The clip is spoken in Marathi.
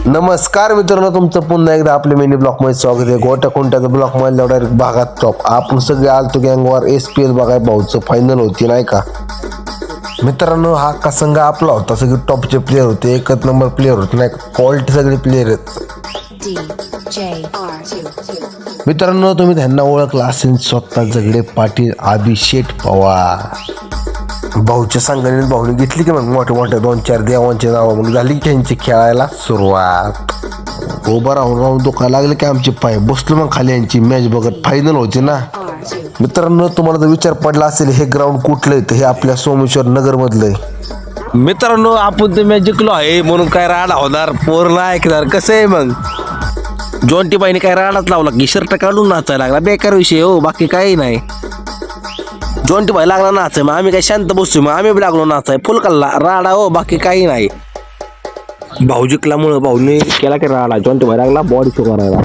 नमस्कार मित्रांनो, तुमचं पुन्हा एकदा आपल्या मिनी ब्लॉक मध्ये स्वागत आहे. गोट्या कोणत्याचा ब्लॉक मध्ये डायरेक्ट भागात टॉप. आपण सगळे आलतो गँगवर SPL बघाय. भाऊचं फायनल होती नाही का मित्रांनो. हा का संघ आपला होता. सगळे टॉपचे प्लेयर होते, एकच नंबर प्लेयर होते नाही का. क्वालिटी सगळे प्लेयर आहेत मित्रांनो. तुम्ही त्यांना ओळखला असेल, स्वतः झगडे पाटील, अभिषेक पवार. भाऊच्या संघाने भाऊने घेतली की मग मोठे मोठे 2-4 देवांचे नाव. मग झाली की त्यांची खेळायला सुरुवात. उभं राहून राहून दुखायला लागले की आमचे पाय. बसलो मग खाली यांची मॅच बघत. फायनल होती ना मित्रांनो. तुम्हाला जर विचार पडला असेल हे ग्राउंड कुठलं आहे, तर हे आपल्या सोमेश्वर नगर मधलं आहे मित्रांनो. आपण ते मॅच जिंकलो आहे म्हणून काय राडा होणार, पोर नाही ऐकणार. कसं आहे मग, जॉन्टी बाईने काय राडाच लावला की शर्ट काढून नाचायला लागला. बेकार विषय हो, बाकी काही नाही. जॉन्टी भाई लागला नाचाय, मग आम्ही काय शांत बसतोय, मग आम्ही बी लागलो नाचाय. फुल कल्ला राडा हो, बाकी काही नाही. भाऊ जिंकल्यामुळं भाऊने केला की राडा. जॉन्टी भाई लागला बॉडी शो करायला.